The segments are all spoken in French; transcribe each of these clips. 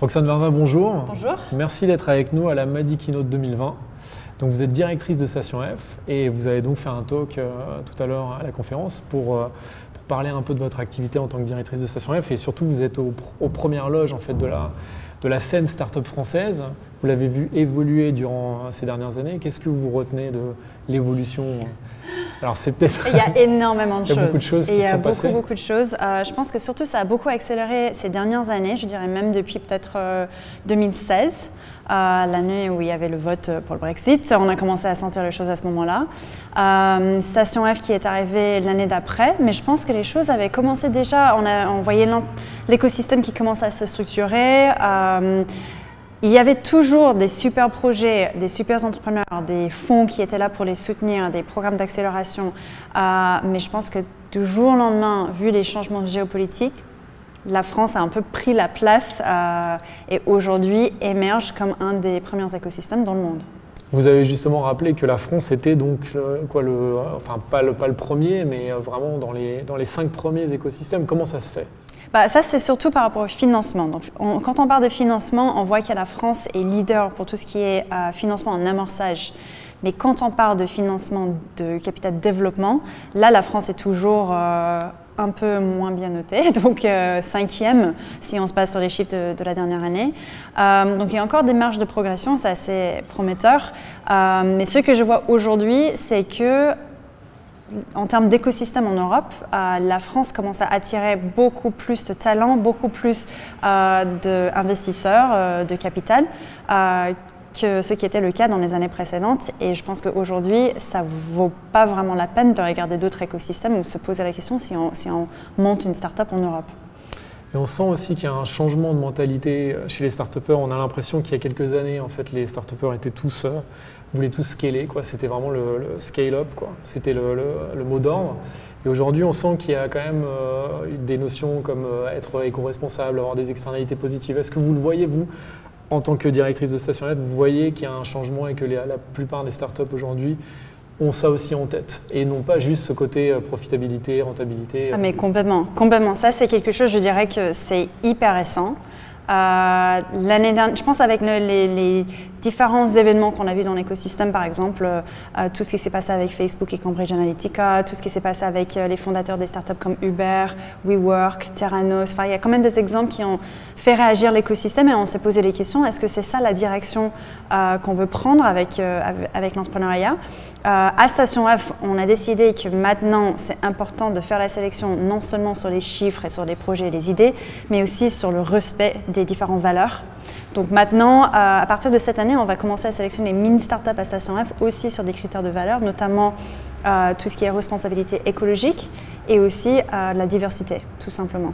Roxane Varda, bonjour. Bonjour. Merci d'être avec nous à la Madi Keynote 2020. Donc vous êtes directrice de Station F et vous avez donc fait un talk tout à l'heure à la conférence pour parler un peu de votre activité en tant que directrice de Station F et surtout vous êtes aux premières loges en fait, de la scène start-up française. Vous l'avez vu évoluer durant ces dernières années. Qu'est-ce que vous retenez de l'évolution? Alors c'est peut-être... Il y a énormément de choses. Il y a beaucoup de choses qui sont passées. Beaucoup de choses. Je pense que surtout ça a beaucoup accéléré ces dernières années, je dirais même depuis peut-être 2016. L'année où il y avait le vote pour le Brexit, on a commencé à sentir les choses à ce moment-là. Station F qui est arrivée l'année d'après, mais je pense que les choses avaient commencé déjà, on voyait l'écosystème qui commençait à se structurer. Il y avait toujours des super projets, des super entrepreneurs, des fonds qui étaient là pour les soutenir, des programmes d'accélération, mais je pense que du jour au lendemain, vu les changements géopolitiques, la France a un peu pris la place et aujourd'hui émerge comme un des premiers écosystèmes dans le monde. Vous avez justement rappelé que la France était donc enfin pas le premier, mais vraiment dans les 5 premiers écosystèmes. Comment ça se fait? Ça, c'est surtout par rapport au financement. Donc, quand on parle de financement, on voit que la France est leader pour tout ce qui est financement en amorçage. Mais quand on parle de financement de capital développement, là, la France est toujours un peu moins bien notée, donc 5e si on se base sur les chiffres de la dernière année. Donc il y a encore des marges de progression, c'est assez prometteur. Mais ce que je vois aujourd'hui, c'est que en termes d'écosystème en Europe, la France commence à attirer beaucoup plus de talents, beaucoup plus d'investisseurs, de capital, que ce qui était le cas dans les années précédentes. Et je pense qu'aujourd'hui, ça ne vaut pas vraiment la peine de regarder d'autres écosystèmes ou de se poser la question si on monte une start-up en Europe. Et on sent aussi qu'il y a un changement de mentalité chez les start-upers. On a l'impression qu'il y a quelques années, en fait, les start-upers étaient tous, voulaient tous scaler, quoi. C'était vraiment le scale-up, quoi. C'était le mot d'ordre. Et aujourd'hui, on sent qu'il y a quand même des notions comme être éco-responsable, avoir des externalités positives. Est-ce que vous le voyez, vous, en tant que directrice de Station F, vous voyez qu'il y a un changement et que la plupart des startups aujourd'hui ont ça aussi en tête et non pas juste ce côté profitabilité, rentabilité. Mais complètement, complètement. Ça, c'est quelque chose, je dirais que c'est hyper récent. L'année dernière, je pense avec les différents événements qu'on a vus dans l'écosystème, par exemple, tout ce qui s'est passé avec Facebook et Cambridge Analytica, tout ce qui s'est passé avec les fondateurs des startups comme Uber, WeWork, Theranos. Enfin, il y a quand même des exemples qui ont fait réagir l'écosystème et on s'est posé les questions, est-ce que c'est ça la direction qu'on veut prendre avec l'entrepreneuriat? À Station F, on a décidé que maintenant, c'est important de faire la sélection non seulement sur les chiffres et sur les projets et les idées, mais aussi sur le respect des différentes valeurs. Donc maintenant, à partir de cette année, on va commencer à sélectionner les mini-startups à Station F aussi sur des critères de valeur, notamment tout ce qui est responsabilité écologique et aussi la diversité, tout simplement.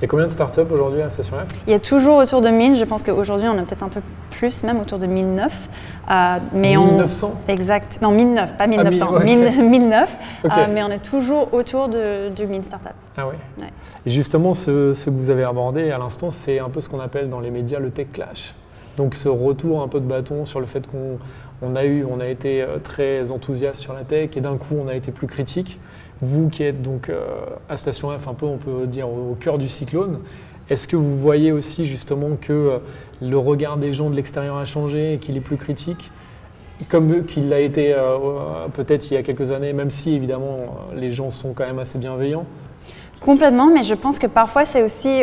Il y a combien de startups aujourd'hui à Station F? Il y a toujours autour de 1000. Je pense qu'aujourd'hui, on a peut-être un peu plus, même autour de 1009. Mais 1900 Exact. Non, 1009, pas 1900. Ah, 1009. Okay. Mais on est toujours autour de 1000 startups. Ah oui. Ouais. Et justement, ce que vous avez abordé à l'instant, c'est un peu ce qu'on appelle dans les médias le tech clash. Donc ce retour un peu de bâton sur le fait qu'on a été très enthousiaste sur la tech et d'un coup, on a été plus critique. Vous qui êtes donc à Station F, un peu, on peut dire, au cœur du cyclone, est-ce que vous voyez aussi justement que le regard des gens de l'extérieur a changé et qu'il est plus critique, comme qu'il l'a été peut-être il y a quelques années, même si évidemment les gens sont quand même assez bienveillants? Complètement, mais je pense que parfois c'est aussi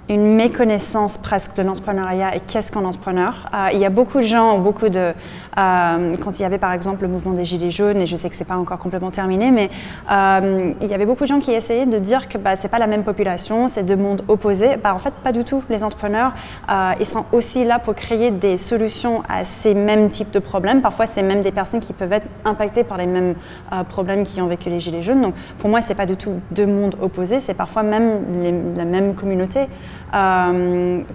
une méconnaissance presque de l'entrepreneuriat et qu'est-ce qu'un entrepreneur. Il y a beaucoup de gens, quand il y avait par exemple le mouvement des Gilets jaunes, et je sais que ce n'est pas encore complètement terminé, mais il y avait beaucoup de gens qui essayaient de dire que ce n'est pas la même population, c'est deux mondes opposés. En fait, pas du tout. Les entrepreneurs, ils sont aussi là pour créer des solutions à ces mêmes types de problèmes. Parfois, c'est même des personnes qui peuvent être impactées par les mêmes problèmes qui ont vécu les Gilets jaunes. Donc, pour moi, ce n'est pas du tout deux mondes opposés, c'est parfois même la même communauté.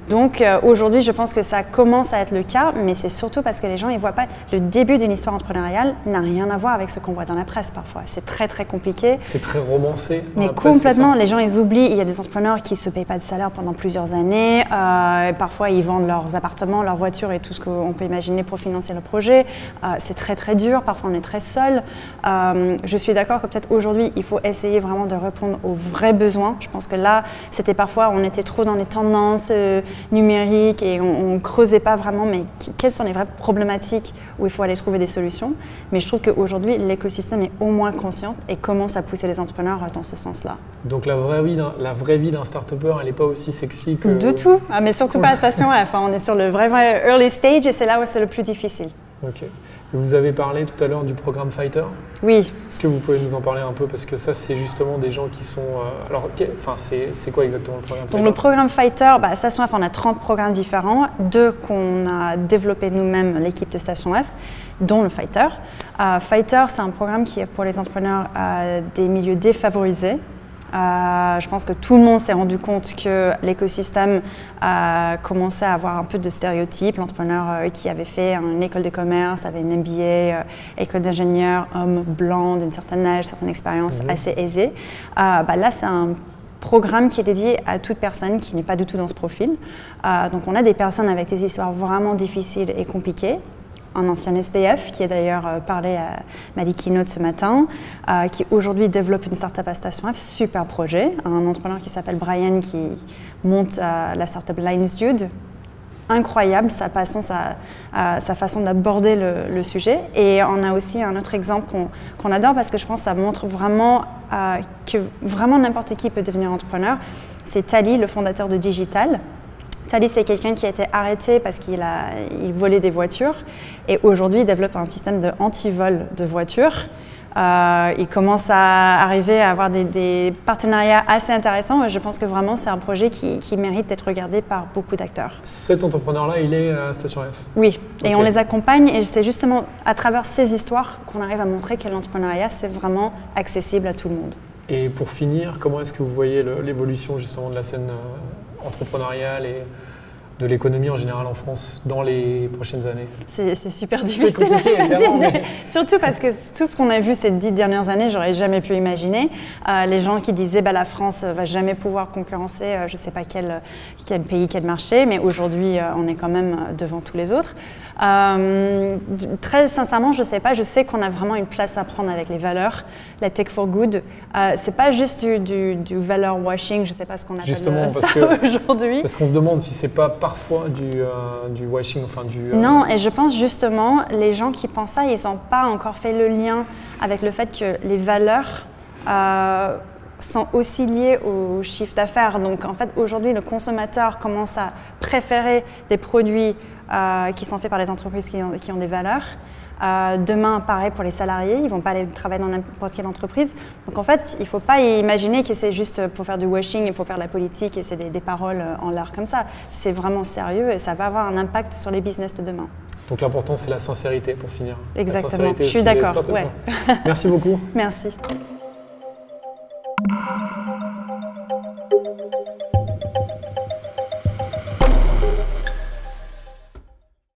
Donc aujourd'hui, je pense que ça commence à être le cas, mais c'est surtout parce que les gens, ils voient pas le début d'une histoire entrepreneuriale n'a rien à voir avec ce qu'on voit dans la presse parfois. C'est très très compliqué. C'est très romancé. Mais complètement, les gens ils oublient. Il y a des entrepreneurs qui se payent pas de salaire pendant plusieurs années. Parfois, ils vendent leurs appartements, leurs voitures et tout ce qu'on peut imaginer pour financer le projet. C'est très très dur. Parfois, on est très seul. Je suis d'accord que peut-être aujourd'hui, il faut essayer vraiment de répondre aux vrais besoins. Je pense que là, c'était parfois, on était trop dans les tendances numériques et on ne creusait pas vraiment mais quelles sont les vraies problématiques où il faut aller trouver des solutions. Mais je trouve qu'aujourd'hui, l'écosystème est au moins conscient et commence à pousser les entrepreneurs dans ce sens-là. Donc la vraie vie d'un start-upper, elle n'est pas aussi sexy que… Du tout, mais surtout pas à Station F. On est sur le vrai early stage et c'est là où c'est le plus difficile. Ok. Vous avez parlé tout à l'heure du programme Fighter. Oui. Est-ce que vous pouvez nous en parler un peu? Parce que ça, c'est justement des gens qui sont… c'est quoi exactement le programme Fighter? Donc le programme Fighter, à Station F, on a 30 programmes différents. 2 qu'on a développés nous-mêmes, l'équipe de Station F, dont le Fighter. Fighter, c'est un programme qui est pour les entrepreneurs des milieux défavorisés. Je pense que tout le monde s'est rendu compte que l'écosystème commençait à avoir un peu de stéréotypes. L'entrepreneur qui avait fait une école de commerce, avait une MBA, école d'ingénieur, homme blanc d'une certaine âge, certaine expérience assez aisée. Là, c'est un programme qui est dédié à toute personne qui n'est pas du tout dans ce profil. Donc on a des personnes avec des histoires vraiment difficiles et compliquées. Un ancien SDF qui a d'ailleurs parlé à Madi Keynote ce matin, qui aujourd'hui développe une startup à Station F, super projet. Un entrepreneur qui s'appelle Brian qui monte la startup Lines Dude. Incroyable sa façon d'aborder le sujet. Et on a aussi un autre exemple qu'on adore parce que je pense que ça montre vraiment que vraiment n'importe qui peut devenir entrepreneur. C'est Tali, le fondateur de Digital. Tali, c'est quelqu'un qui a été arrêté parce qu'il volait des voitures et aujourd'hui il développe un système de anti-vol de voitures. Il commence à arriver à avoir des partenariats assez intéressants et je pense que vraiment c'est un projet qui mérite d'être regardé par beaucoup d'acteurs. Cet entrepreneur-là, il est à Station F? Oui, et okay. On les accompagne et c'est justement à travers ces histoires qu'on arrive à montrer que l'entrepreneuriat c'est vraiment accessible à tout le monde. Et pour finir, comment est-ce que vous voyez l'évolution justement de la scène entrepreneuriale et de l'économie en général en France dans les prochaines années? C'est super difficile à imaginer, surtout parce que tout ce qu'on a vu ces 10 dernières années, j'aurais jamais pu imaginer. Les gens qui disaient la France va jamais pouvoir concurrencer je ne sais pas quel pays, quel marché, mais aujourd'hui on est quand même devant tous les autres. Très sincèrement, je ne sais pas, je sais qu'on a vraiment une place à prendre avec les valeurs, la tech for good. C'est pas juste du valeur washing, je ne sais pas ce qu'on appelle ça aujourd'hui. Parce qu'on se demande si c'est pas parfois du washing, enfin du… Non, et je pense justement, les gens qui pensent ça, ils n'ont pas encore fait le lien avec le fait que les valeurs sont aussi liées au chiffre d'affaires. Donc en fait, aujourd'hui, le consommateur commence à préférer des produits qui sont faits par les entreprises qui ont des valeurs. Demain, pareil pour les salariés, ils ne vont pas aller travailler dans n'importe quelle entreprise. Donc en fait, il ne faut pas imaginer que c'est juste pour faire du washing et pour faire de la politique et c'est des paroles en l'air comme ça. C'est vraiment sérieux et ça va avoir un impact sur les business de demain. Donc l'important, c'est la sincérité pour finir. Exactement, je suis d'accord. Ouais. Merci beaucoup. Merci.